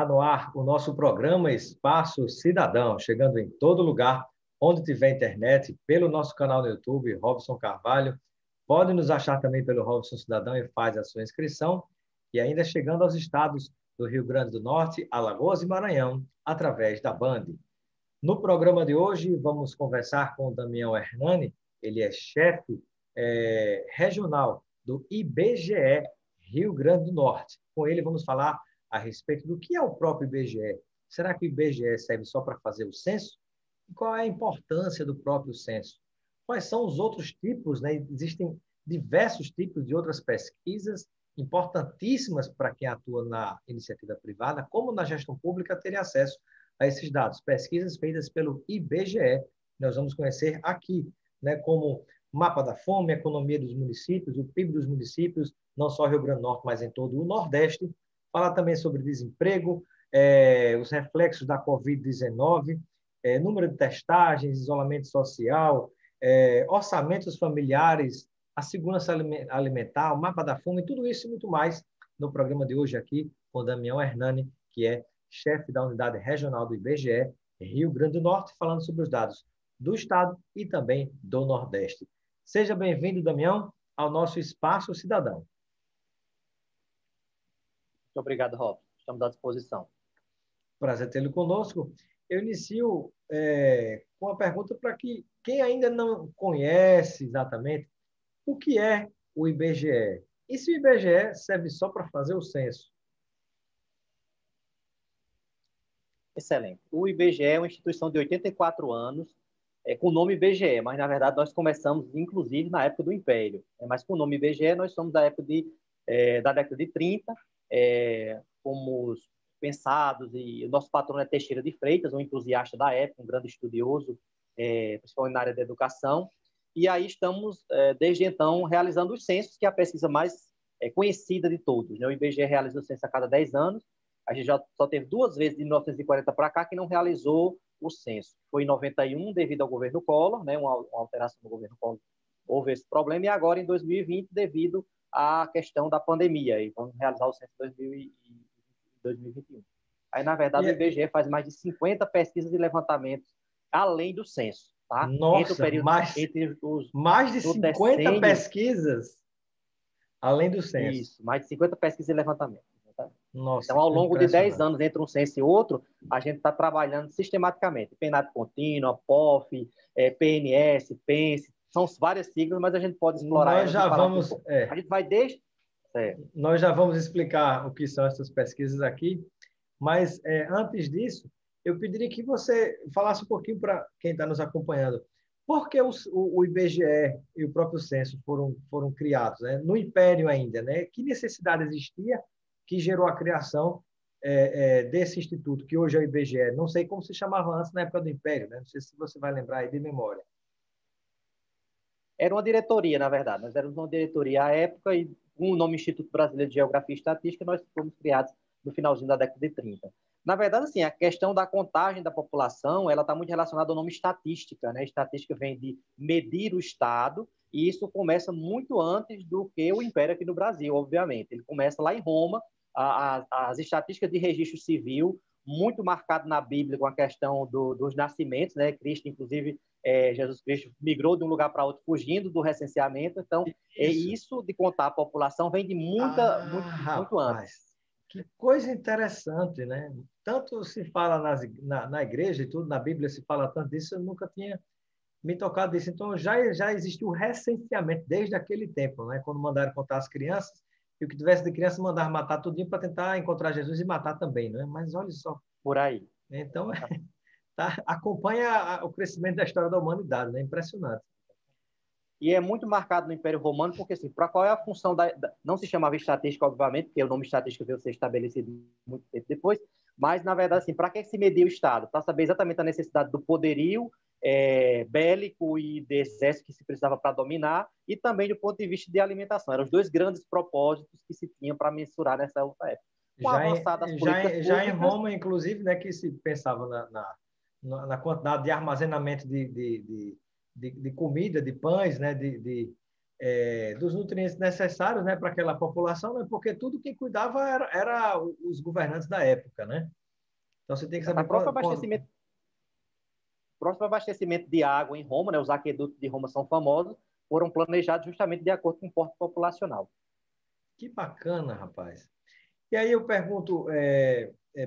Está no ar o nosso programa Espaço Cidadão, chegando em todo lugar onde tiver internet, pelo nosso canal no YouTube, Robson Carvalho. Pode nos achar também pelo Robson Cidadão e faz a sua inscrição. E ainda chegando aos estados do Rio Grande do Norte, Alagoas e Maranhão, através da Band. No programa de hoje, vamos conversar com o Damião Hernani. Ele é chefe regional do IBGE Rio Grande do Norte. Com ele, vamos falar a respeito do que é o próprio IBGE. Será que o IBGE serve só para fazer o censo? E qual é a importância do próprio censo? Quais são os outros tipos, né? Existem diversos tipos de outras pesquisas importantíssimas para quem atua na iniciativa privada, como na gestão pública, ter acesso a esses dados. Pesquisas feitas pelo IBGE, nós vamos conhecer aqui, né, como mapa da fome, economia dos municípios, o PIB dos municípios, não só Rio Grande do Norte, mas em todo o Nordeste. Falar também sobre desemprego, os reflexos da Covid-19, número de testagens, isolamento social, orçamentos familiares, a segurança alimentar, o mapa da fome, tudo isso e muito mais no programa de hoje aqui com o Damião Hernani, que é chefe da unidade regional do IBGE Rio Grande do Norte, falando sobre os dados do Estado e também do Nordeste. Seja bem-vindo, Damião, ao nosso Espaço Cidadão. Muito obrigado, Rob. Estamos à disposição. Prazer tê-lo conosco. Eu inicio com uma pergunta para que quem ainda não conhece exatamente o que é o IBGE. E se o IBGE serve só para fazer o censo? Excelente. O IBGE é uma instituição de 84 anos, com o nome IBGE, mas, na verdade, nós começamos, inclusive, na época do Império. Mas, com o nome IBGE, nós somos da década de 30, fomos pensados, e o nosso patrono é Teixeira de Freitas, um entusiasta da época, um grande estudioso, principalmente na área da educação, e aí estamos, desde então, realizando os censos, que é a pesquisa mais conhecida de todos, né? O IBGE realiza o censo a cada 10 anos, a gente já só teve 2 vezes, de 1940 para cá, que não realizou o censo. Foi em 91, devido ao governo Collor, né? Uma alteração do governo Collor, houve esse problema, e agora, em 2020, devido à questão da pandemia, e vamos realizar o censo em 2021. Aí, na verdade, o IBGE faz mais de 50 pesquisas e levantamentos além do censo. Tá? Nossa, mais de 50 pesquisas além do censo. Isso, mais de 50 pesquisas e levantamentos. Tá? Nossa, então, ao longo de 10 anos, entre um censo e outro, a gente está trabalhando sistematicamente. PNAD contínua, POF, PNS, PENS, são várias siglas, mas a gente pode explorar elas. A gente vai desde... Nós já vamos explicar o que são essas pesquisas aqui, mas antes disso, eu pediria que você falasse um pouquinho para quem está nos acompanhando. Por que o IBGE e o próprio censo foram criados, né? No Império ainda, né? Que necessidade existia que gerou a criação desse instituto, que hoje é o IBGE? Não sei como se chamava antes na época do Império, né? Não sei se você vai lembrar aí de memória. Era uma diretoria, na verdade. Nós éramos uma diretoria à época, e com o nome Instituto Brasileiro de Geografia e Estatística, nós fomos criados no finalzinho da década de 30. Na verdade, assim, a questão da contagem da população, ela está muito relacionada ao nome estatística, né? Estatística vem de medir o Estado, e isso começa muito antes do que o Império aqui no Brasil, obviamente. Ele começa lá em Roma, as estatísticas de registro civil, muito marcado na Bíblia com a questão dos nascimentos, né? Cristo, inclusive, Jesus Cristo migrou de um lugar para outro, fugindo do recenseamento. Então, isso de contar a população vem de muito antes. Que coisa interessante, né? Tanto se fala na igreja e tudo, na Bíblia se fala tanto disso, eu nunca tinha me tocado disso. Então, já existiu o recenseamento desde aquele tempo, né? Quando mandaram contar as crianças, e o que tivesse de criança mandaram matar tudinho para tentar encontrar Jesus e matar também, né? Mas olha só. Por aí. Então, acompanha o crescimento da história da humanidade, né? Impressionante. E é muito marcado no Império Romano, porque, assim, para qual é a função não se chamava estatística, obviamente, porque o nome estatística veio a ser estabelecido muito tempo depois, mas, na verdade, assim, para que se media o Estado? Para saber exatamente a necessidade do poderio bélico e de exército que se precisava para dominar, e também do ponto de vista de alimentação. Eram os 2 grandes propósitos que se tinham para mensurar nessa outra época. Já em Roma, inclusive, né, que se pensava na quantidade de armazenamento de comida, de pães, né, de dos nutrientes necessários, né, para aquela população, né, porque tudo quem cuidava era os governantes da época, né? Então você tem que O saber próprio abastecimento de água em Roma, né, os aquedutos de Roma são famosos, foram planejados justamente de acordo com o porte populacional. Que bacana, rapaz. E aí eu pergunto,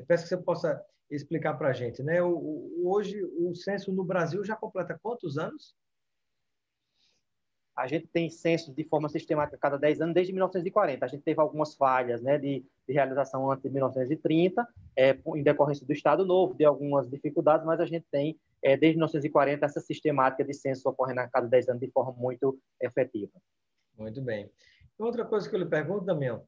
peço que você possa explicar para a gente, né? Hoje o censo no Brasil já completa quantos anos? A gente tem censos de forma sistemática a cada 10 anos, desde 1940. A gente teve algumas falhas, né, de realização antes de 1930, em decorrência do Estado Novo, de algumas dificuldades, mas a gente tem, desde 1940, essa sistemática de censos ocorrendo a cada 10 anos de forma muito efetiva. Muito bem. Outra coisa que eu lhe pergunto, Damião,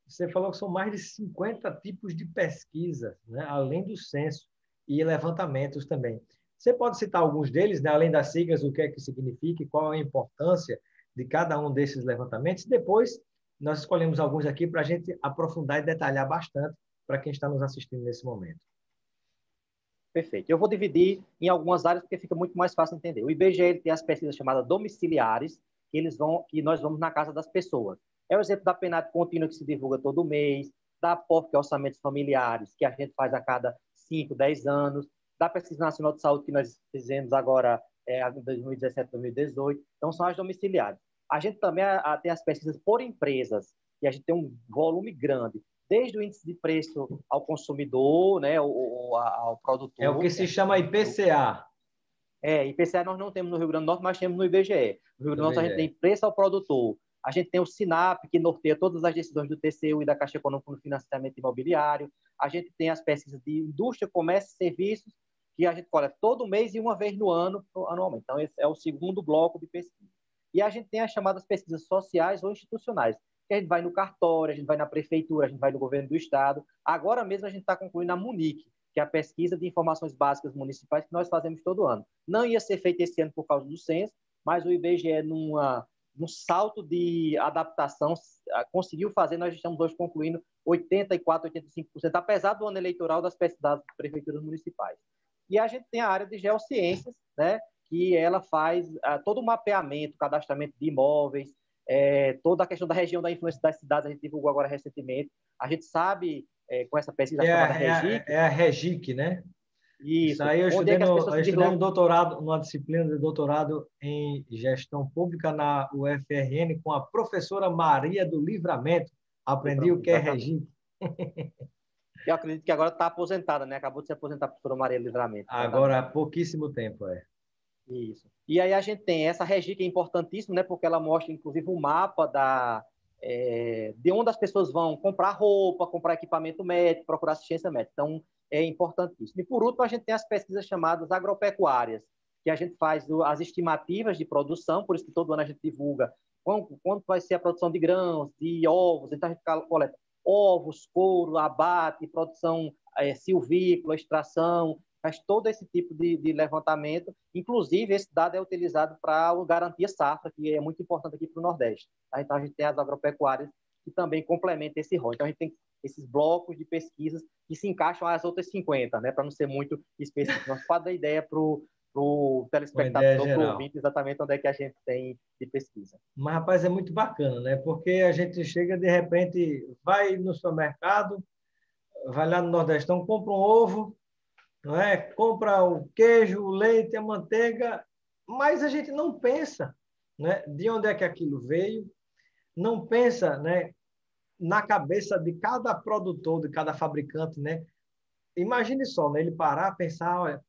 você falou que são mais de 50 tipos de pesquisa, né, além do censo e levantamentos também. Você pode citar alguns deles, né, além das siglas, o que é que significa e qual é a importância de cada um desses levantamentos? Depois, nós escolhemos alguns aqui para a gente aprofundar e detalhar bastante para quem está nos assistindo nesse momento. Perfeito. Eu vou dividir em algumas áreas porque fica muito mais fácil entender. O IBGE ele tem as pesquisas chamadas domiciliares, que nós vamos na casa das pessoas. É o exemplo da PNAD contínua que se divulga todo mês, da POF, que é orçamentos familiares, que a gente faz a cada 5, 10 anos, da Pesquisa Nacional de Saúde, que nós fizemos agora em 2017, 2018. Então, são as domiciliares. A gente também tem as pesquisas por empresas, e a gente tem um volume grande, desde o índice de preço ao consumidor, né, ao produtor. É o que se chama IPCA. IPCA nós não temos no Rio Grande do Norte, mas temos no IBGE. No Rio Grande do Norte a gente tem preço ao produtor. A gente tem o SINAP, que norteia todas as decisões do TCU e da Caixa Econômica no financiamento imobiliário. A gente tem as pesquisas de indústria, comércio e serviços, que a gente coleta todo mês e uma vez no ano, anualmente. Então, esse é o segundo bloco de pesquisa. E a gente tem as chamadas pesquisas sociais ou institucionais, que a gente vai no cartório, a gente vai na prefeitura, a gente vai no governo do estado. Agora mesmo a gente está concluindo a MUNIC, que é a pesquisa de informações básicas municipais que nós fazemos todo ano. Não ia ser feita esse ano por causa do censo, mas o IBGE, num salto de adaptação, conseguiu fazer. Nós estamos hoje concluindo 84%, 85%, apesar do ano eleitoral das prefeituras municipais. E a gente tem a área de geociências, né, que ela faz todo o mapeamento, cadastramento de imóveis, toda a questão da região da influência das cidades, a gente divulgou agora recentemente. A gente sabe, com essa pesquisa chamada REGIC... É a REGIC, né? Isso. Aí eu Onde estudei, é que as pessoas eu estudei no doutorado, numa disciplina de doutorado em gestão pública na UFRN com a professora Maria do Livramento. Aprendi o que é REGIC. Eu acredito que agora está aposentada, né? Acabou de se aposentar a professora Maria do Livramento. Agora há pouquíssimo tempo, Isso. E aí a gente tem essa REGIC, que é importantíssima, né? Porque ela mostra, inclusive, o mapa de onde as pessoas vão comprar roupa, comprar equipamento médico, procurar assistência médica. Então, é importantíssimo. E, por último, a gente tem as pesquisas chamadas agropecuárias, que a gente faz as estimativas de produção, por isso que todo ano a gente divulga quanto vai ser a produção de grãos, de ovos, então a gente coleta ovos, couro, abate, produção silvícola, extração, faz todo esse tipo de levantamento. Inclusive, esse dado é utilizado para o Garantia Safra, que é muito importante aqui para o Nordeste. Tá? Então, a gente tem as agropecuárias que também complementam esse rol. Então, a gente tem esses blocos de pesquisas que se encaixam às outras 50, né? Para não ser muito específico. Nós podemos dar ideia para o telespectador, para o ouvinte, exatamente onde é que a gente tem de pesquisa. Mas, rapaz, é muito bacana, né? Porque a gente chega, de repente, vai no supermercado, vai lá no Nordestão, compra um ovo, não é? Compra o queijo, o leite, a manteiga, mas a gente não pensa, né, de onde é que aquilo veio, não pensa, né, na cabeça de cada produtor, de cada fabricante, né? Imagine só, né, ele parar, pensar, olha,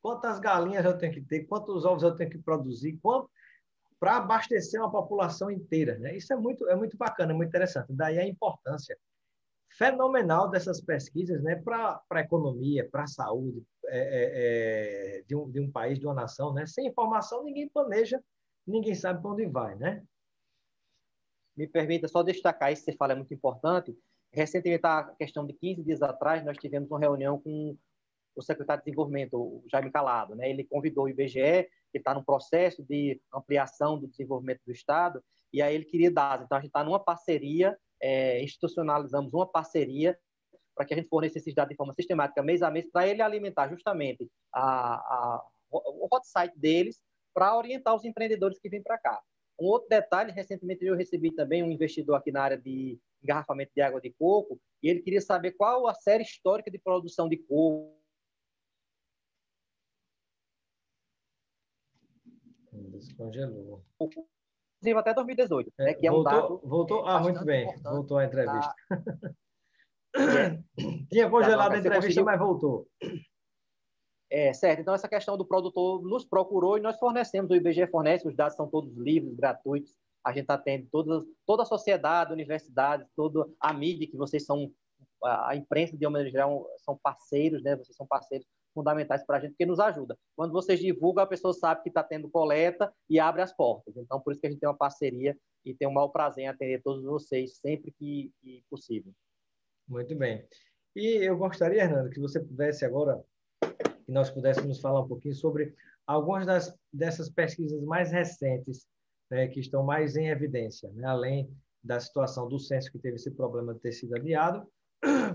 quantas galinhas eu tenho que ter, quantos ovos eu tenho que produzir, para abastecer uma população inteira, né? Isso é muito bacana, é muito interessante. Daí a importância fenomenal dessas pesquisas, né, para a economia, para a saúde de um país, de uma nação, né? Sem informação, ninguém planeja, ninguém sabe para onde vai, né? Me permita só destacar isso que você fala, é muito importante. Recentemente, a questão de 15 dias atrás, nós tivemos uma reunião com o secretário de Desenvolvimento, o Jaime Calado, né? Ele convidou o IBGE, que está no processo de ampliação do desenvolvimento do Estado, e aí ele queria dados. Então, a gente está numa parceria, institucionalizamos uma parceria para que a gente forneça esses dados de forma sistemática, mês a mês, para ele alimentar justamente o hot site deles, para orientar os empreendedores que vêm para cá. Um outro detalhe, recentemente eu recebi também um investidor aqui na área de engarrafamento de água de coco, e ele queria saber qual a série histórica de produção de coco. Descongelou. Inclusive até 2018, né, que é um dado voltou. Ah, muito bastante bem. importante. Voltou a entrevista. É, Tinha congelado a você entrevista, conseguiu... mas voltou. Certo. Então, essa questão do produtor nos procurou e nós fornecemos, o IBGE fornece, os dados são todos livres, gratuitos. A gente atende toda a sociedade, universidades, toda a mídia, que vocês são, a imprensa, de uma maneira geral, são parceiros, né? Vocês são parceiros fundamentais para a gente, porque nos ajuda. Quando vocês divulgam, a pessoa sabe que está tendo coleta e abre as portas. Então, por isso que a gente tem uma parceria e tem o maior prazer em atender todos vocês sempre que possível. Muito bem. E eu gostaria, Hernando, que você pudesse agora, que nós pudéssemos falar um pouquinho sobre algumas dessas pesquisas mais recentes, né, que estão mais em evidência, né, além da situação do censo, que teve esse problema de ter sido adiado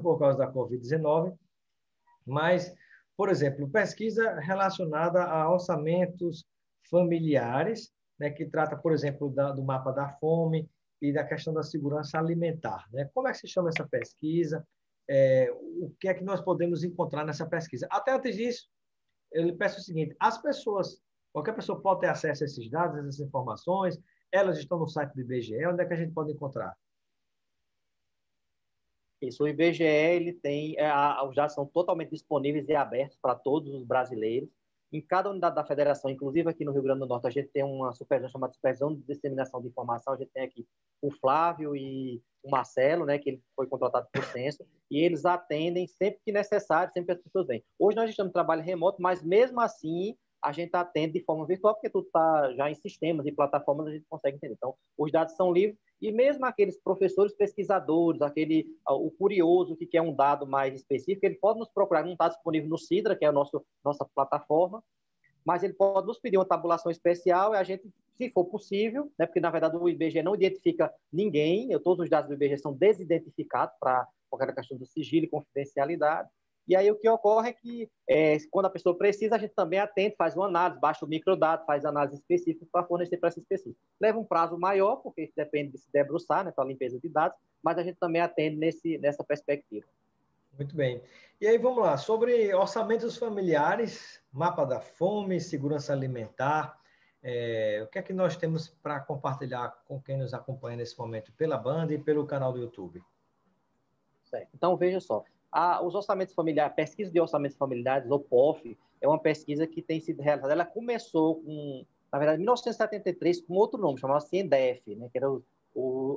por causa da Covid-19, mas, por exemplo, pesquisa relacionada a orçamentos familiares, né, que trata, por exemplo, do mapa da fome e da questão da segurança alimentar. Né? Como é que se chama essa pesquisa? O que é que nós podemos encontrar nessa pesquisa? Até antes disso, eu lhe peço o seguinte: qualquer pessoa pode ter acesso a esses dados, a essas informações, elas estão no site do IBGE, onde é que a gente pode encontrar? Isso, o IBGE, ele tem, os dados são totalmente disponíveis e abertos para todos os brasileiros. Em cada unidade da federação, inclusive aqui no Rio Grande do Norte, a gente tem uma supervisão chamada Supervisão de Disseminação de Informação. A gente tem aqui o Flávio e o Marcelo, né, que ele foi contratado por censo, e eles atendem sempre que necessário, sempre que as pessoas vêm. Hoje nós estamos em trabalho remoto, mas mesmo assim a gente atende de forma virtual, porque tudo está já em sistemas e plataformas, a gente consegue entender. Então, os dados são livres, e mesmo aqueles professores pesquisadores, o curioso que quer um dado mais específico, ele pode nos procurar, não está disponível no Sidra, que é a nossa plataforma, mas ele pode nos pedir uma tabulação especial e a gente, se for possível, né, porque na verdade o IBGE não identifica ninguém, todos os dados do IBGE são desidentificados para qualquer questão do sigilo e confidencialidade. E aí o que ocorre é que, quando a pessoa precisa, a gente também atende, faz uma análise, baixa o microdado, faz análise específica para fornecer para essa específica. Leva um prazo maior, porque isso depende de se debruçar, né, para a limpeza de dados, mas a gente também atende nessa perspectiva. Muito bem. E aí, vamos lá, sobre orçamentos familiares, mapa da fome, segurança alimentar, o que é que nós temos para compartilhar com quem nos acompanha nesse momento pela Band e pelo canal do YouTube? Certo. Então, veja só, os orçamentos familiares, pesquisa de orçamentos familiares, ou POF, é uma pesquisa que tem sido realizada. Ela começou na verdade, em 1973, com outro nome, chamava CIENDEF, né, que era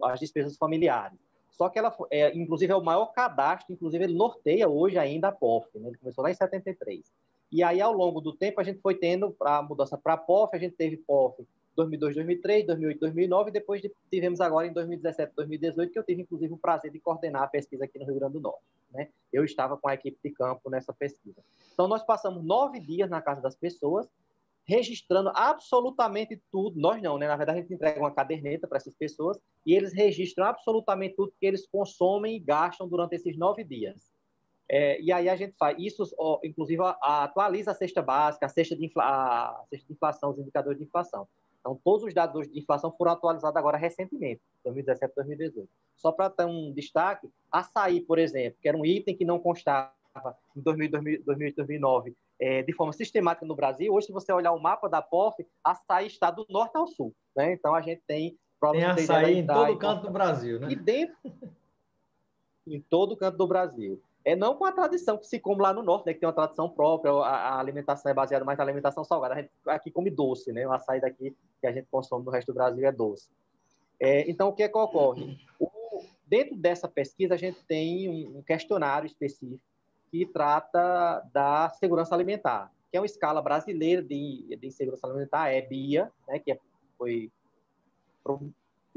as despesas familiares. Só que ela, inclusive, é o maior cadastro, inclusive ele norteia hoje ainda a POF, né? Ele começou lá em 73. E aí, ao longo do tempo, a gente foi tendo a mudança para a POF, a gente teve POF 2002, 2003, 2008, 2009, e depois tivemos agora em 2017, 2018, que eu tive, inclusive, o prazer de coordenar a pesquisa aqui no Rio Grande do Norte. Né? Eu estava com a equipe de campo nessa pesquisa. Então, nós passamos 9 dias na casa das pessoas, registrando absolutamente tudo. Nós não, né? Na verdade, a gente entrega uma caderneta para essas pessoas e eles registram absolutamente tudo que eles consomem e gastam durante esses 9 dias. E aí a gente faz isso, inclusive atualiza a cesta básica, a cesta de inflação, os indicadores de inflação. Então, todos os dados de inflação foram atualizados agora recentemente, 2017, 2018. Só para ter um destaque, açaí, por exemplo, que era um item que não constava em 2008, 2009, de forma sistemática no Brasil. Hoje, se você olhar o mapa da POF, açaí está do norte ao sul. Né? Então, a gente tem... Tem açaí em todo canto do Brasil, né? E dentro, em todo canto do Brasil. Não com a tradição que se come lá no norte, né, que tem uma tradição própria, a alimentação é baseada mais na alimentação salgada. A gente aqui come doce, né? O açaí daqui que a gente consome no resto do Brasil é doce. Então, o que é que ocorre? Dentro dessa pesquisa, a gente tem um questionário específico que trata da segurança alimentar, que é uma escala brasileira de segurança alimentar, BIA, né, que foi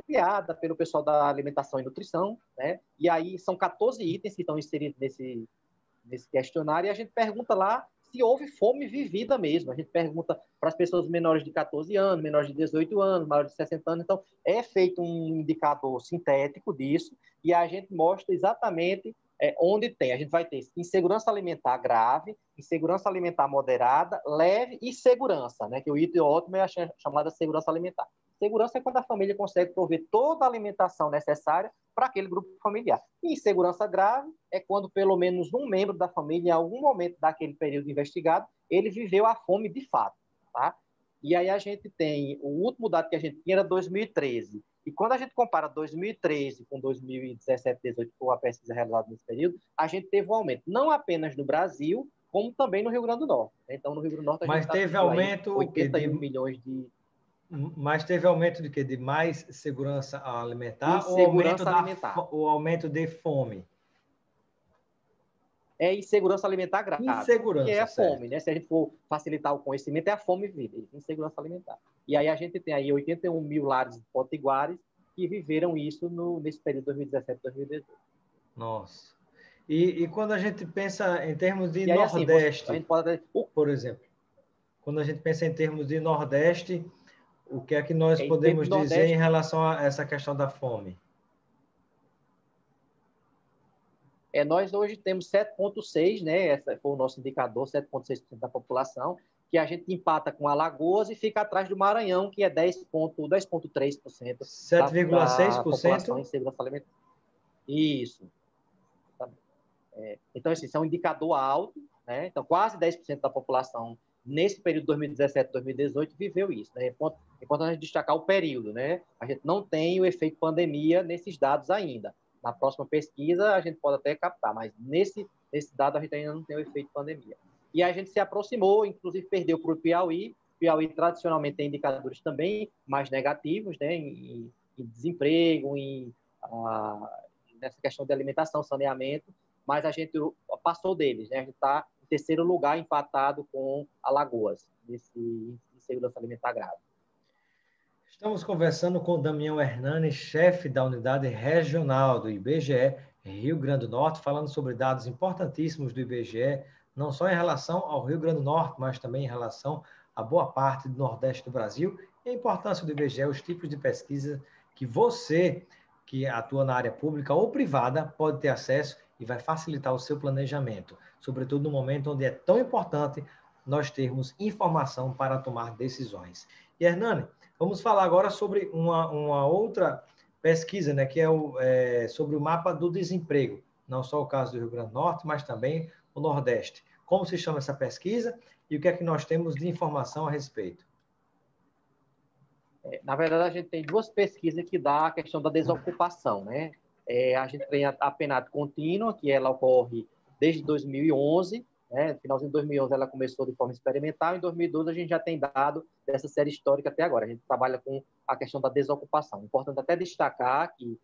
criada pelo pessoal da alimentação e nutrição, né? E aí são 14 itens que estão inseridos nesse questionário e a gente pergunta lá se houve fome vivida mesmo. A gente pergunta para as pessoas menores de 14 anos, menores de 18 anos, maiores de 60 anos. Então, é feito um indicador sintético disso e a gente mostra exatamente onde tem. A gente vai ter insegurança alimentar grave, insegurança alimentar moderada, leve e segurança, né? Que o item ótimo é a chamada segurança alimentar. Segurança é quando a família consegue prover toda a alimentação necessária para aquele grupo familiar. E insegurança grave é quando pelo menos um membro da família, em algum momento daquele período investigado, ele viveu a fome de fato. Tá? E aí a gente tem, o último dado que a gente tinha era 2013. E quando a gente compara 2013 com 2017, 2018, que foi a pesquisa realizada nesse período, a gente teve um aumento, não apenas no Brasil, como também no Rio Grande do Norte. Então, no Rio Grande do Norte, a gente Mas teve atingiu aí aumento que 81 milhões de... Mas teve aumento de quê? De mais segurança alimentar ou Insegurança alimentar. o aumento de fome? É insegurança alimentar grave, que é Insegurança, a fome, certo. né? Se a gente for facilitar o conhecimento, é a fome viva, insegurança alimentar. E aí a gente tem aí 81 mil lares potiguares que viveram isso nesse período 2017, 2018. Nossa. E quando a gente pensa em termos de E aí, assim, a Nordeste, gente pode... por exemplo, quando a gente pensa em termos de Nordeste, o que é que nós Em termos podemos do dizer em Nordeste, relação a essa questão da fome? nós hoje temos 7,6%, né? Esse foi o nosso indicador, 7,6% da população, que a gente empata com Alagoas e fica atrás do Maranhão, que é 10,3% da população em 7,6%? segurança alimentar. Isso. Então, assim, isso é um indicador alto, né? Então, quase 10% da população nesse período 2017, 2018 viveu isso, né? Enquanto a gente destacar o período, né? A gente não tem o efeito pandemia nesses dados ainda. Na próxima pesquisa, a gente pode até captar, mas nesse dado a gente ainda não tem o efeito pandemia. E a gente se aproximou, inclusive perdeu para o Piauí. Piauí, tradicionalmente, tem indicadores também mais negativos, né? Em desemprego, nessa questão de alimentação, saneamento, mas a gente passou deles, né? A gente está em terceiro lugar, empatado com Alagoas, nesse segurança alimentar grave. Estamos conversando com Damião Hernani, chefe da unidade regional do IBGE Rio Grande do Norte, falando sobre dados importantíssimos do IBGE, não só em relação ao Rio Grande do Norte, mas também em relação a boa parte do Nordeste do Brasil e a importância do IBGE, os tipos de pesquisa que você, que atua na área pública ou privada, pode ter acesso e vai facilitar o seu planejamento, sobretudo no momento onde é tão importante nós termos informação para tomar decisões. E, Hernani, vamos falar agora sobre uma outra pesquisa, né, que é sobre o mapa do desemprego, não só o caso do Rio Grande do Norte, mas também o Nordeste. Como se chama essa pesquisa e o que é que nós temos de informação a respeito? Na verdade, a gente tem duas pesquisas que dá a questão da desocupação, né? A gente tem a PNAD contínua, que ela ocorre desde 2011, né? No finalzinho de 2011 ela começou de forma experimental, em 2012 a gente já tem dado dessa série histórica até agora. A gente trabalha com a questão da desocupação. Importante até destacar que,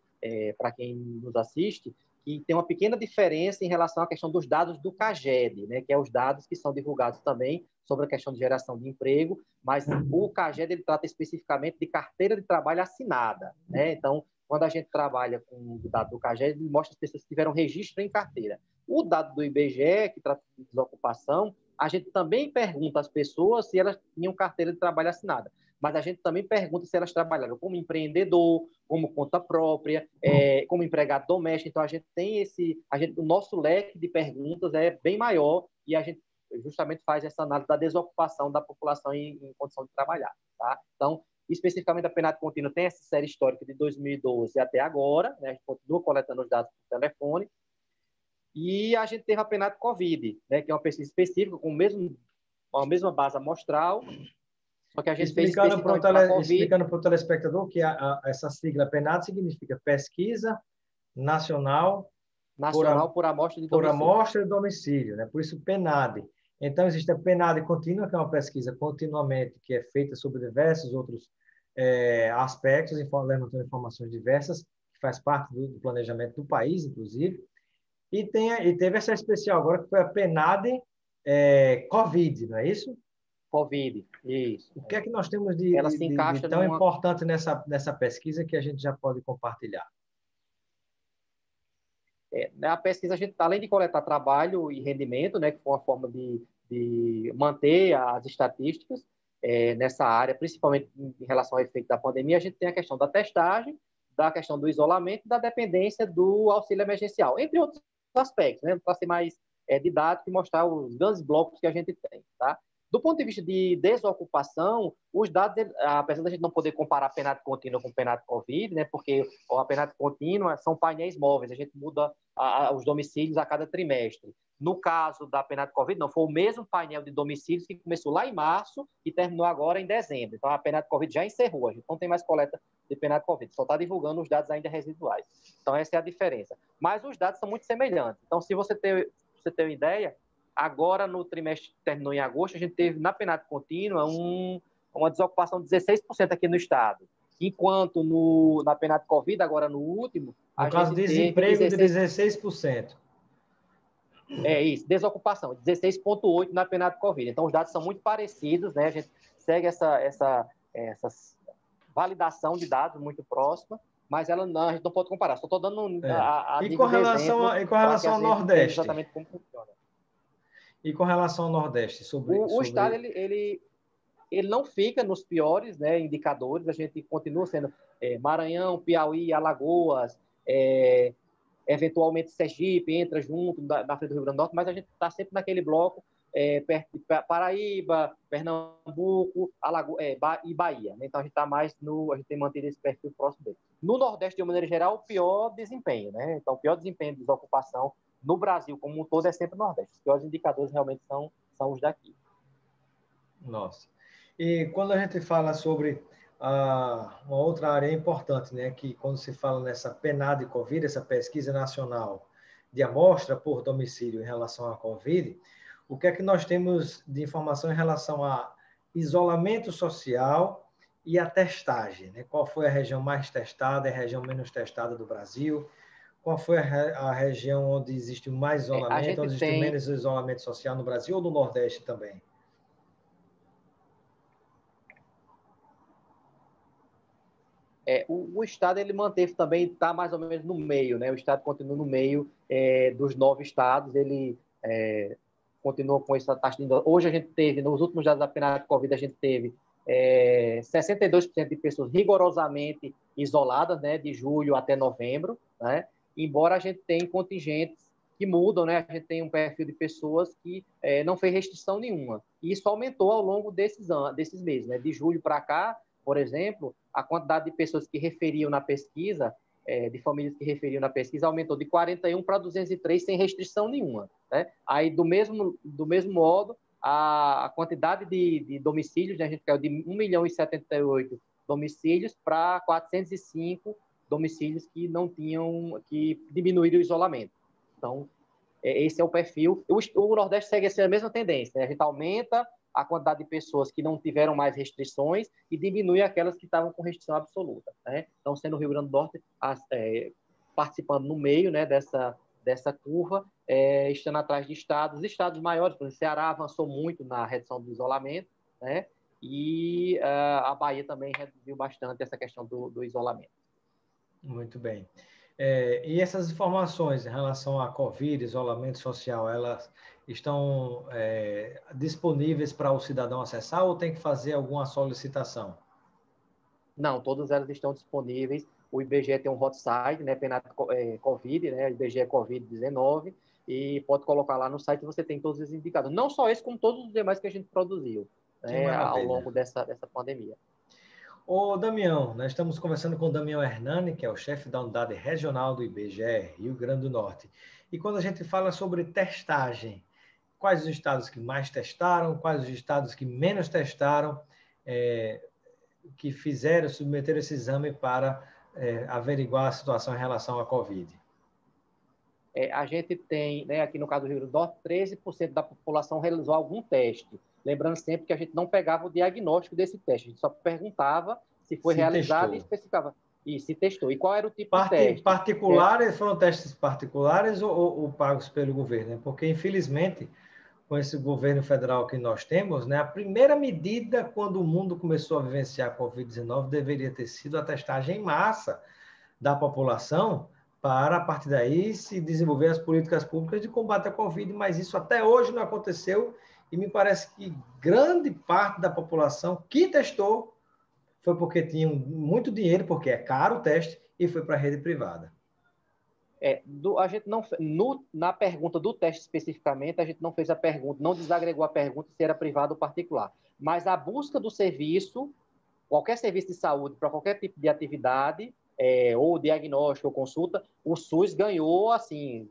para quem nos assiste, que tem uma pequena diferença em relação à questão dos dados do CAGED, né? Que é os dados que são divulgados também sobre a questão de geração de emprego, mas o CAGED ele trata especificamente de carteira de trabalho assinada, né? Então, quando a gente trabalha com o dado do CAGED, ele mostra as pessoas que tiveram registro em carteira. O dado do IBGE, que trata de desocupação, a gente também pergunta às pessoas se elas tinham carteira de trabalho assinada, mas a gente também pergunta se elas trabalharam como empreendedor, como conta própria, como empregado doméstico. Então, a gente tem o nosso leque de perguntas é bem maior e a gente justamente faz essa análise da desocupação da população em condição de trabalhar. Tá? Então, especificamente a PNAD contínua tem essa série histórica de 2012 até agora, né? A gente continua coletando os dados por telefone, e a gente teve a PNAD Covid, né? Que é uma pesquisa específica com a mesma base amostral, só que a gente fez especificamente para a Covid. Explicando para o telespectador que essa sigla PNAD significa Pesquisa Nacional por Amostra de Domicílio. Por amostra de domicílio, né? Por isso PNAD. Então, existe a PNAD contínua, que é uma pesquisa continuamente que é feita sobre diversos outros aspectos, levantando informações diversas, que faz parte do planejamento do país, inclusive. E teve essa especial agora, que foi a PNAD Covid, não é isso? Covid, isso. O que é que nós temos Ela se de encaixa tão importante nessa pesquisa que a gente já pode compartilhar? Na pesquisa, a gente, além de coletar trabalho e rendimento, né, que foi uma forma de manter as estatísticas nessa área, principalmente em relação ao efeito da pandemia, a gente tem a questão da testagem, da questão do isolamento, da dependência do auxílio emergencial, entre outros aspectos, né, para ser mais didático e mostrar os grandes blocos que a gente tem. Tá? Do ponto de vista de desocupação, os dados, apesar da gente não poder comparar a PNAD contínua com a PNAD Covid, né, porque a PNAD contínua são painéis móveis, a gente muda os domicílios a cada trimestre. No caso da PNAD Covid, não, foi o mesmo painel de domicílios que começou lá em março e terminou agora em dezembro. Então, a PNAD Covid já encerrou, a gente não tem mais coleta de PNAD Covid, só está divulgando os dados ainda residuais. Então, essa é a diferença. Mas os dados são muito semelhantes. Então, se você tem uma ideia, agora, no trimestre que terminou em agosto, a gente teve na PNAD contínua uma desocupação de 16% aqui no estado. Enquanto na PNAD Covid, agora no último, No caso, desemprego de 16%. É isso, desocupação, 16,8% na PNAD Covid. Então, os dados são muito parecidos, né? A gente segue essa validação de dados muito próxima, mas a gente não pode comparar. Só estou dando a e com relação ao Nordeste? Exatamente como funciona. E com relação ao Nordeste? O Estado, ele não fica nos piores, né, indicadores. A gente continua sendo Maranhão, Piauí, Alagoas, eventualmente Sergipe entra junto na frente do Rio Grande do Norte, mas a gente está sempre naquele bloco perto de Paraíba, Pernambuco, e Bahia. Então, a gente está mais a gente tem mantido esse perfil próximo dele. No Nordeste, de uma maneira geral, o pior desempenho, né? Então, o pior desempenho de desocupação no Brasil como um todo é sempre o Nordeste. Os piores indicadores realmente são os daqui. Nossa. E quando a gente fala sobre uma outra área importante, né, que quando se fala nessa PNAD Covid, essa pesquisa nacional de amostra por domicílio em relação à Covid, o que é que nós temos de informação em relação a isolamento social e a testagem, né? Qual foi a região mais testada e a região menos testada do Brasil? Qual foi a região onde existe mais isolamento, onde existe menos isolamento social no Brasil ou no Nordeste também? O Estado, ele manteve também, está mais ou menos no meio, né? O Estado continua no meio dos 9 estados, ele continua com essa taxa de... Hoje a gente teve, nos últimos dados da PNAD Covid, a gente teve 62% de pessoas rigorosamente isoladas, né? De julho até novembro, né? Embora a gente tenha contingentes que mudam, né? A gente tem um perfil de pessoas que não fez restrição nenhuma. E isso aumentou ao longo desses meses, né? De julho para cá, por exemplo, a quantidade de pessoas que referiam na pesquisa, de famílias que referiam na pesquisa, aumentou de 41 para 203 sem restrição nenhuma, né? Aí, do mesmo modo, a quantidade de domicílios, né, a gente caiu de 1.078 domicílios para 405 domicílios que diminuíram o isolamento. Então, esse é o perfil. O Nordeste segue essa mesma tendência, né? A gente aumenta a quantidade de pessoas que não tiveram mais restrições e diminui aquelas que estavam com restrição absoluta, né? Então, sendo o Rio Grande do Norte participando no meio, né, dessa curva, estando atrás de estados maiores, por exemplo, o Ceará avançou muito na redução do isolamento, né? E a Bahia também reduziu bastante essa questão do isolamento. Muito bem. E essas informações em relação à Covid, isolamento social, elas estão disponíveis para o cidadão acessar ou tem que fazer alguma solicitação? Não, todas elas estão disponíveis. O IBGE tem um hot site, né, PNAD Covid, né, IBGE Covid-19, e pode colocar lá no site, você tem todos os indicadores. Não só esse, como todos os demais que a gente produziu, né, ao longo dessa pandemia. Ô, Damião, nós estamos conversando com o Damião Hernani, que é o chefe da unidade regional do IBGE, Rio Grande do Norte. E quando a gente fala sobre testagem, quais os estados que mais testaram, quais os estados que menos testaram, que submeteram esse exame para averiguar a situação em relação à Covid? A gente tem, né, aqui no caso do Rio Grande do Norte, 13% da população realizou algum teste. Lembrando sempre que a gente não pegava o diagnóstico desse teste, a gente só perguntava se foi realizado e especificava. E se testou. E qual era o tipo de teste? Particulares, foram testes particulares ou pagos pelo governo? Porque, infelizmente, com esse governo federal que nós temos, né, a primeira medida quando o mundo começou a vivenciar a Covid-19 deveria ter sido a testagem em massa da população para, a partir daí, se desenvolver as políticas públicas de combate à Covid, mas isso até hoje não aconteceu e me parece que grande parte da população que testou foi porque tinha muito dinheiro, porque é caro o teste, e foi para a rede privada. A gente não, na pergunta do teste especificamente, a gente não fez a pergunta, não desagregou a pergunta se era privado ou particular. Mas a busca do serviço, qualquer serviço de saúde, para qualquer tipo de atividade, ou diagnóstico ou consulta, o SUS ganhou, assim,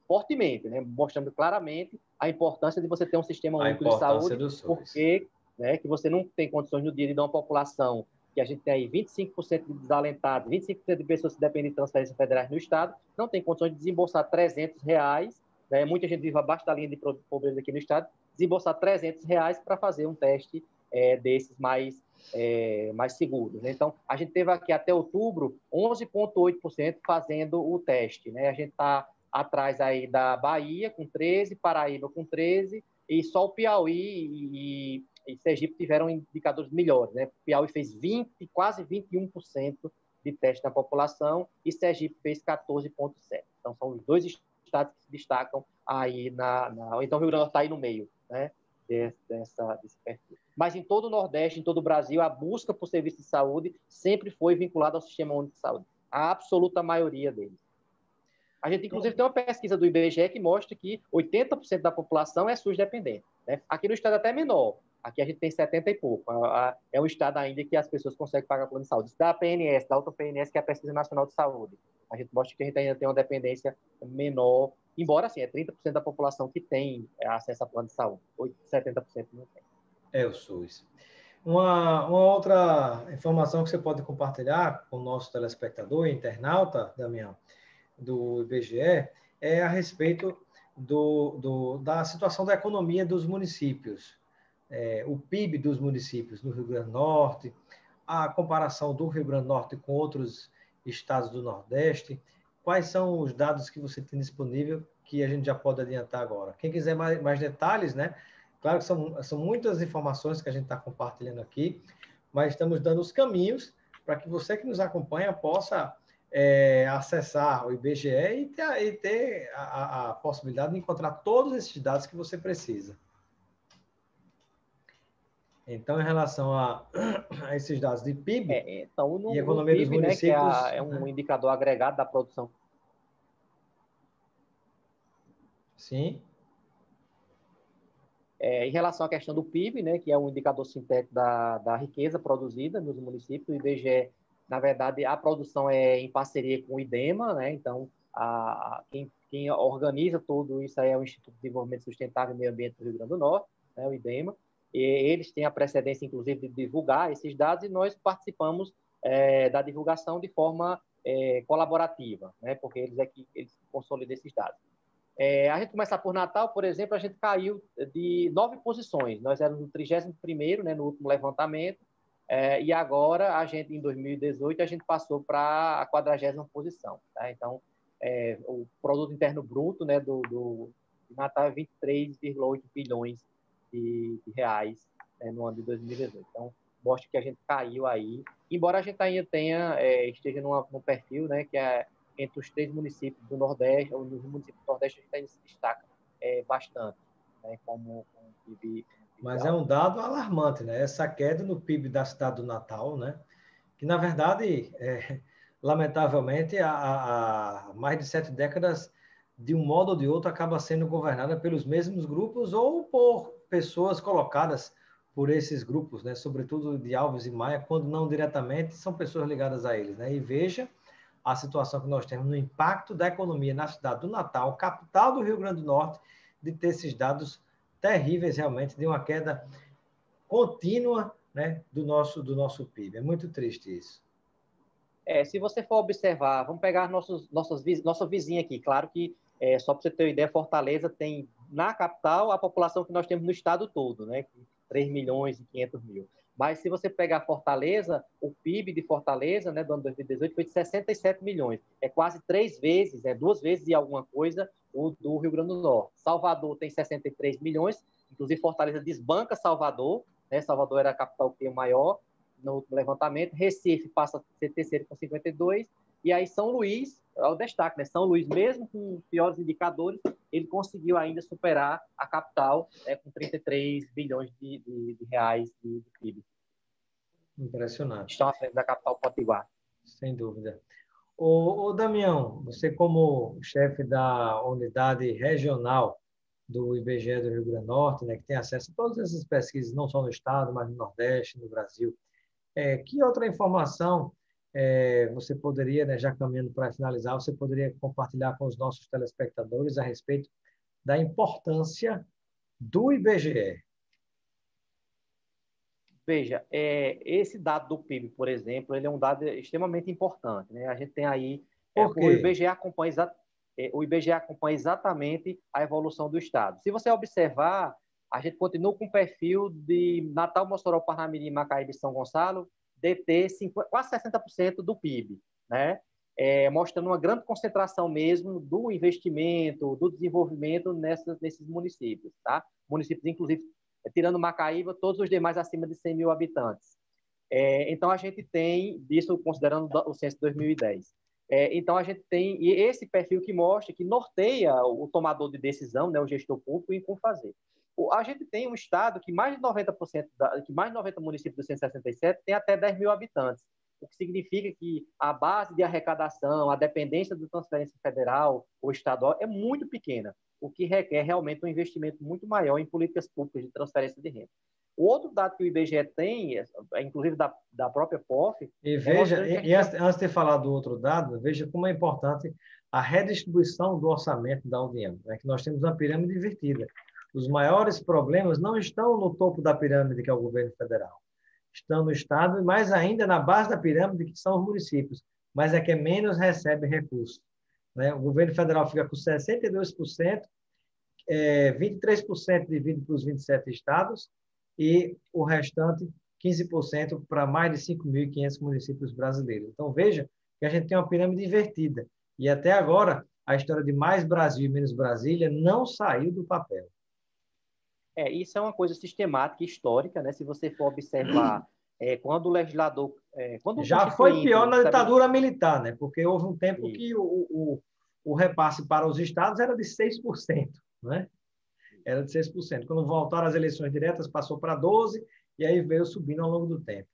fortemente, né? Mostrando claramente a importância de você ter um sistema único de saúde, porque, né, que você não tem condições no dia de dar uma população que a gente tem aí 25% de desalentados, 25% de pessoas que dependem de transferências federais no Estado, não tem condições de desembolsar R$300, né? Muita gente vive abaixo da linha de pobreza aqui no Estado, desembolsar R$300 para fazer um teste desses mais seguros, né? Então, a gente teve aqui até outubro 11,8% fazendo o teste, né? A gente está atrás aí da Bahia com 13, Paraíba com 13, e só o Piauí e Sergipe tiveram indicadores melhores, né? O Piauí fez quase 21% de teste na população e Sergipe fez 14,7%. Então, são os dois estados que se destacam aí então o Rio Grande do Norte está aí no meio, né? Desse perfil. Mas em todo o Nordeste, em todo o Brasil, a busca por serviço de saúde sempre foi vinculada ao Sistema Único de Saúde. A absoluta maioria deles. A gente, inclusive, tem uma pesquisa do IBGE que mostra que 80% da população é SUS dependente, né? Aqui no estado é até menor. Aqui a gente tem 70 e pouco. É um estado ainda que as pessoas conseguem pagar plano de saúde. Isso da PNS, da PNS, que é a Pesquisa Nacional de Saúde. A gente mostra que a gente ainda tem uma dependência menor, embora, assim, é 30% da população que tem acesso a plano de saúde. 70% não tem. É o SUS. Uma outra informação que você pode compartilhar com o nosso telespectador e internauta, Damião, do IBGE, é a respeito da situação da economia dos municípios. O PIB dos municípios no Rio Grande do Norte, a comparação do Rio Grande do Norte com outros estados do Nordeste. Quais são os dados que você tem disponível que a gente já pode adiantar agora? Quem quiser mais detalhes, né? Claro que são muitas informações que a gente está compartilhando aqui, mas estamos dando os caminhos para que você que nos acompanha possa acessar o IBGE e ter a possibilidade de encontrar todos esses dados que você precisa. Então, em relação a esses dados de PIB então, e economia PIB, dos municípios... né, que é um indicador agregado da produção. Sim. Em relação à questão do PIB, né, que é um indicador sintético da riqueza produzida nos municípios, o IBGE, na verdade, a produção é em parceria com o IDEMA, né, então quem organiza tudo isso aí é o Instituto de Desenvolvimento Sustentável e Meio Ambiente do Rio Grande do Norte, né, o IDEMA, e eles têm a precedência, inclusive, de divulgar esses dados e nós participamos da divulgação de forma colaborativa, né, porque eles consolidam esses dados. A gente começar por Natal, por exemplo, a gente caiu de 9 posições. Nós éramos no 31º, né, no último levantamento, e agora, em 2018, a gente passou para a 40ª posição. Tá? Então, o produto interno bruto, né, de Natal é 23,8 bilhões de reais, né, no ano de 2018. Então, mostra que a gente caiu aí, embora a gente ainda esteja num perfil, né, que é entre os 3 municípios do Nordeste, ou nos municípios do Nordeste, a gente ainda se destaca bastante, né, como PIB. Mas é um dado alarmante, né? Essa queda no PIB da cidade do Natal, né? Que, na verdade, lamentavelmente, há mais de 7 décadas, de um modo ou de outro, acaba sendo governada pelos mesmos grupos ou por pessoas colocadas por esses grupos, né? Sobretudo de Alves e Maia, quando não diretamente, são pessoas ligadas a eles, né? E veja a situação que nós temos no impacto da economia na cidade do Natal, capital do Rio Grande do Norte, de ter esses dados terríveis realmente, de uma queda contínua, né, do nosso PIB. É muito triste isso. Se você for observar, vamos pegar nossa vizinha aqui. Claro que, só para você ter uma ideia, Fortaleza tem, na capital, a população que nós temos no estado todo, né? 3 milhões e 500 mil. Mas se você pegar Fortaleza, o PIB de Fortaleza, né, do ano 2018, foi de 67 milhões. É quase 3 vezes, 2 vezes e alguma coisa, o do Rio Grande do Norte. Salvador tem 63 milhões, inclusive Fortaleza desbanca Salvador, né? Salvador era a capital que é maior no último levantamento. Recife passa a ser terceiro com 52, e aí São Luís, é o destaque, né? São Luís, mesmo com piores indicadores, ele conseguiu ainda superar a capital, com 33 bilhões de reais de PIB. Impressionante. Estão à frente da capital Potiguar. Sem dúvida. Damião, você como chefe da unidade regional do IBGE do Rio Grande do Norte, né, que tem acesso a todas essas pesquisas, não só no estado, mas no Nordeste, no Brasil, que outra informação você poderia, né, já caminhando para finalizar, você poderia compartilhar com os nossos telespectadores a respeito da importância do IBGE? Veja, esse dado do PIB, por exemplo, ele é um dado extremamente importante, né? A gente tem aí, Por o quê? IBGE acompanha, o IBGE acompanha exatamente a evolução do Estado. Se você observar, a gente continua com o perfil de Natal, Mossoró, Parnamirim, Macaíba e São Gonçalo deter quase 60% do PIB, né? Mostrando uma grande concentração mesmo do investimento, do desenvolvimento nesses municípios, tá? Municípios, inclusive, tirando Macaíba, todos os demais acima de 100 mil habitantes. Então, a gente tem, isso considerando o censo de 2010. Então, a gente tem esse perfil que mostra, que norteia o tomador de decisão, né, o gestor público, em como fazer. A gente tem um estado que mais de 90%, que mais de 90 municípios do 167 tem até 10 mil habitantes, o que significa que a base de arrecadação, a dependência da transferência federal ou estadual é muito pequena, o que requer realmente um investimento muito maior em políticas públicas de transferência de renda. O outro dado que o IBGE tem, inclusive da própria POF, E veja, antes de falar do outro dado, veja como é importante a redistribuição do orçamento da União, né? Que nós temos uma pirâmide invertida. Os maiores problemas não estão no topo da pirâmide, que é o governo federal. Estão no Estado e mais ainda na base da pirâmide, que são os municípios, mas é que menos recebe recursos, né? O governo federal fica com 62%, 23% divide para os 27 estados e o restante 15% para mais de 5.500 municípios brasileiros. Então, veja que a gente tem uma pirâmide invertida. E até agora, a história de mais Brasil e menos Brasília não saiu do papel. Isso é uma coisa sistemática, histórica, né? Se você for observar, quando o legislador... quando o Já foi pior na sabe, ditadura militar, né? Porque houve um tempo que o repasse para os estados era de 6%, né? Era de 6%. Quando voltaram as eleições diretas, passou para 12%, e aí veio subindo ao longo do tempo.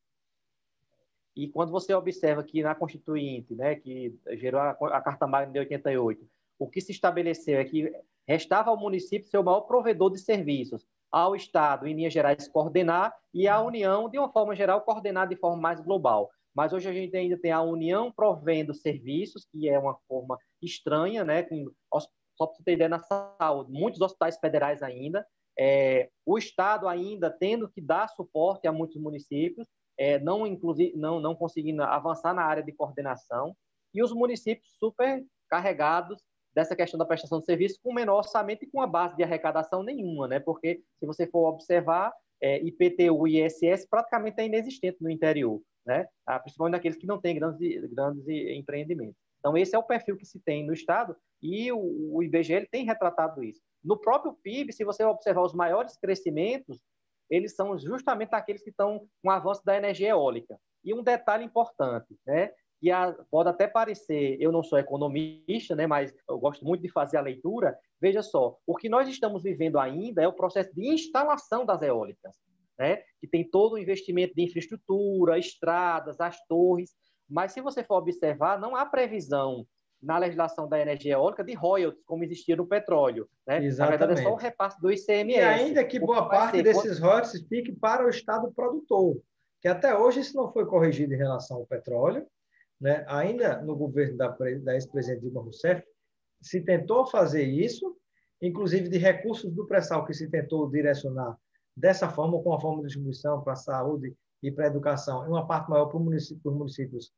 E quando você observa que na Constituinte, né, que gerou a Carta Magna de 88, o que se estabeleceu é que restava ao município ser o maior provedor de serviços, ao Estado, em linhas gerais, coordenar, e à União, de uma forma geral, coordenar de forma mais global. Mas hoje a gente ainda tem a União provendo serviços, que é uma forma estranha, né? Só para você ter ideia, na saúde, muitos hospitais federais ainda, o Estado ainda tendo que dar suporte a muitos municípios, não conseguindo avançar na área de coordenação, e os municípios super carregados dessa questão da prestação de serviço com menor orçamento e com a base de arrecadação nenhuma, né? Porque, se você for observar, IPTU e ISS praticamente é inexistente no interior, né? Principalmente naqueles que não têm grandes empreendimentos. Então, esse é o perfil que se tem no Estado e o IBGE ele tem retratado isso. No próprio PIB, se você observar os maiores crescimentos, eles são justamente aqueles que estão com o avanço da energia eólica. E um detalhe importante, né? Que pode até parecer, eu não sou economista, né? Mas eu gosto muito de fazer a leitura. Veja só, o que nós estamos vivendo ainda é o processo de instalação das eólicas, né? Que tem todo o investimento de infraestrutura, estradas, as torres. Mas se você for observar, não há previsão na legislação da energia eólica de royalties, como existia no petróleo, né? Exatamente. Na verdade, é só o repasse do ICMS. E ainda que boa parte desses royalties fique para o Estado produtor, que até hoje isso não foi corrigido em relação ao petróleo, né? Ainda no governo da ex-presidente Dilma Rousseff, se tentou fazer isso, inclusive de recursos do pré-sal que se tentou direcionar dessa forma, com a forma de distribuição para a saúde e para a educação, e uma parte maior para os municípios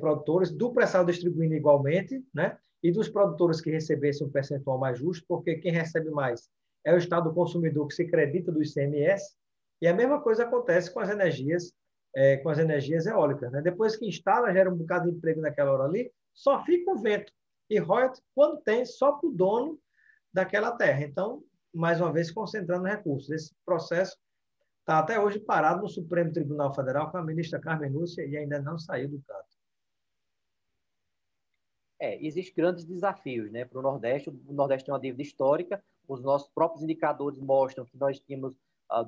produtores, do pré-sal distribuindo igualmente, né? E dos produtores que recebessem um percentual mais justo, porque quem recebe mais é o Estado consumidor que se acredita do ICMS, e a mesma coisa acontece com as energias eólicas, né? Depois que instala, gera um bocado de emprego naquela hora ali, só fica o vento. E royalties, quando tem, só para o dono daquela terra. Então, mais uma vez, concentrando recursos. Esse processo está até hoje parado no Supremo Tribunal Federal com a ministra Carmen Lúcia e ainda não saiu do canto. Existem grandes desafios, né, para o Nordeste. O Nordeste tem uma dívida histórica. Os nossos próprios indicadores mostram que nós tínhamos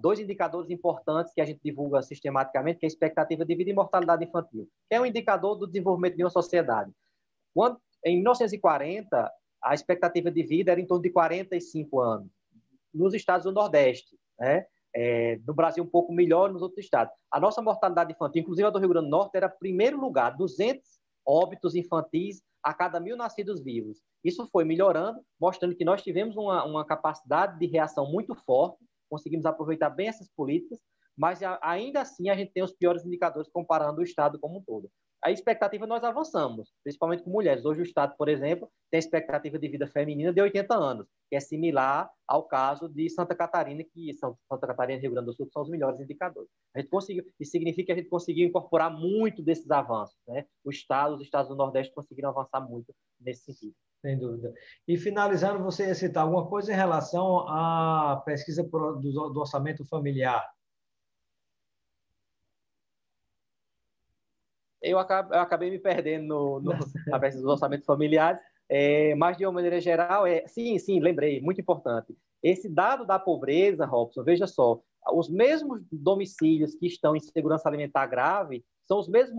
dois indicadores importantes que a gente divulga sistematicamente, que é a expectativa de vida e mortalidade infantil, que é um indicador do desenvolvimento de uma sociedade. Em 1940, a expectativa de vida era em torno de 45 anos, nos estados do Nordeste, né? No Brasil um pouco melhor, nos outros estados. A nossa mortalidade infantil, inclusive a do Rio Grande do Norte, era primeiro lugar, 200 óbitos infantis a cada 1.000 nascidos vivos. Isso foi melhorando, mostrando que nós tivemos uma capacidade de reação muito forte, conseguimos aproveitar bem essas políticas, mas ainda assim a gente tem os piores indicadores comparando o estado como um todo. A expectativa nós avançamos, principalmente com mulheres. Hoje o estado, por exemplo, tem a expectativa de vida feminina de 80 anos, que é similar ao caso de Santa Catarina, que Santa Catarina e Rio Grande do Sul são os melhores indicadores. A gente conseguiu, isso significa que a gente conseguiu incorporar muito desses avanços, né? Os estados do Nordeste conseguiram avançar muito nesse sentido. Sem dúvida. E finalizando, você ia citar alguma coisa em relação à pesquisa do orçamento familiar? Eu acabei me perdendo na pesquisa dos orçamentos familiares, mas de uma maneira geral, sim, lembrei, muito importante. Esse dado da pobreza, Robson, veja só, os mesmos domicílios que estão em segurança alimentar grave são os mesmos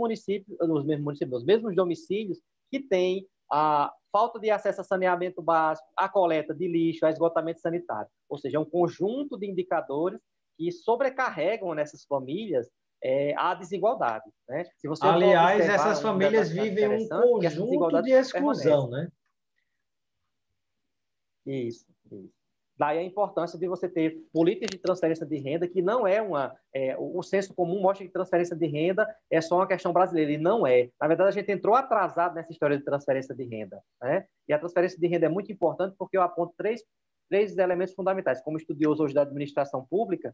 domicílios que têm a falta de acesso a saneamento básico, a coleta de lixo, a esgotamento sanitário. Ou seja, é um conjunto de indicadores que sobrecarregam nessas famílias a desigualdade. Né? Se você aliás, essas famílias vivem um conjunto de exclusão, né? Isso. Daí a importância de você ter políticas de transferência de renda, que não é o senso comum mostra que transferência de renda é só uma questão brasileira, e não é. Na verdade, a gente entrou atrasado nessa história de transferência de renda. Né? E a transferência de renda é muito importante porque eu aponto três elementos fundamentais. Como estudioso hoje da administração pública,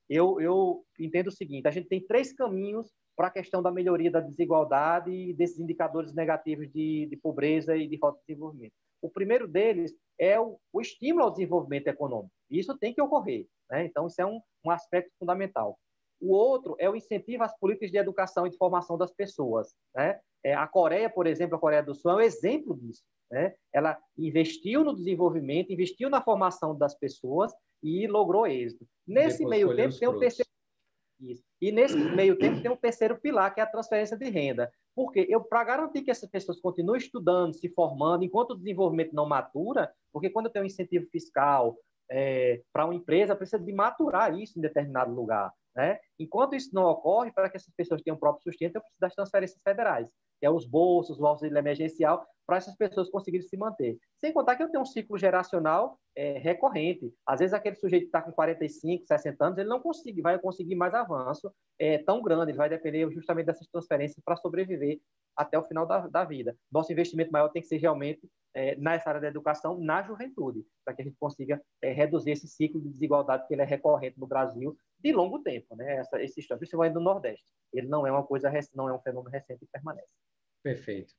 eu entendo o seguinte: a gente tem 3 caminhos para a questão da melhoria da desigualdade e desses indicadores negativos de pobreza e de falta de desenvolvimento. O primeiro deles é o estímulo ao desenvolvimento econômico. Isso tem que ocorrer. Né? Então, isso é um aspecto fundamental. O outro é o incentivo às políticas de educação e de formação das pessoas. Né? A Coreia, por exemplo, a Coreia do Sul é um exemplo disso. Né? Ela investiu no desenvolvimento, investiu na formação das pessoas e logrou êxito. Nesse meio tempo, tem o terceiro. Isso. E nesse meio tempo tem um terceiro pilar, que é a transferência de renda. Porque para garantir que essas pessoas continuem estudando, se formando, enquanto o desenvolvimento não matura, porque quando eu tenho um incentivo fiscal para uma empresa, precisa de maturar isso em determinado lugar. Né? Enquanto isso não ocorre, para que essas pessoas tenham o próprio sustento, eu preciso das transferências federais, que é os bolsos, o auxílio emergencial, para essas pessoas conseguirem se manter. Sem contar que eu tenho um ciclo geracional recorrente. Às vezes, aquele sujeito que está com 45, 60 anos, ele não vai conseguir mais avanço tão grande, ele vai depender justamente dessas transferências para sobreviver até o final da vida. Nosso investimento maior tem que ser realmente nessa área da educação, na juventude, para que a gente consiga reduzir esse ciclo de desigualdade que ele é recorrente no Brasil de longo tempo, né? Esse história, principalmente no Nordeste. Ele não é uma coisa, não é um fenômeno recente e permanece. Perfeito.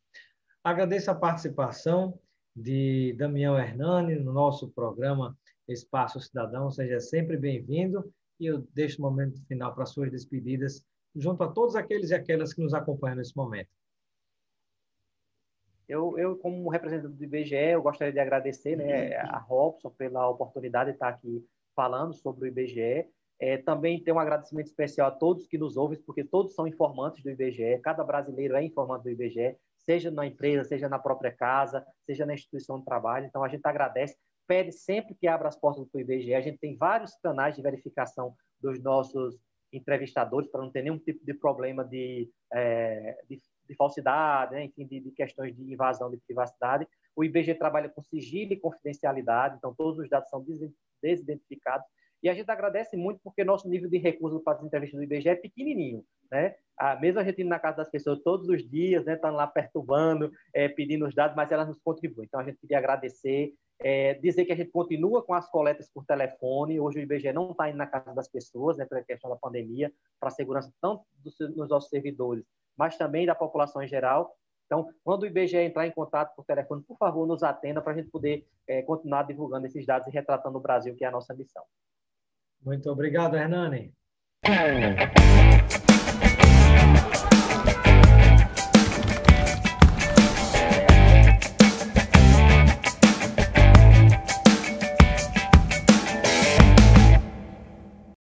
Agradeço a participação de Damião Hernani no nosso programa Espaço Cidadão. Seja sempre bem-vindo e eu deixo o momento final para suas despedidas junto a todos aqueles e aquelas que nos acompanham nesse momento. Eu, como representante do IBGE, eu gostaria de agradecer, né, a Robson pela oportunidade de estar aqui falando sobre o IBGE. Também tenho um agradecimento especial a todos que nos ouvem, porque todos são informantes do IBGE, cada brasileiro é informante do IBGE, seja na empresa, seja na própria casa, seja na instituição de trabalho. Então, a gente agradece, pede sempre que abra as portas do IBGE. A gente tem vários canais de verificação dos nossos entrevistadores, para não ter nenhum tipo de problema de falsidade, né? Enfim, de questões de invasão de privacidade. O IBGE trabalha com sigilo e confidencialidade, então todos os dados são desidentificados. E a gente agradece muito porque nosso nível de recurso para as entrevistas do IBGE é pequenininho, né? Mesmo a gente indo na casa das pessoas todos os dias, né, estando lá perturbando, pedindo os dados, mas elas nos contribuem. Então, a gente queria agradecer, dizer que a gente continua com as coletas por telefone. Hoje o IBGE não está indo na casa das pessoas, né, pela questão da pandemia, para a segurança tanto dos nossos servidores, mas também da população em geral. Então, quando o IBGE entrar em contato por telefone, por favor, nos atenda para a gente poder continuar divulgando esses dados e retratando o Brasil, que é a nossa missão. Muito obrigado, Hernani.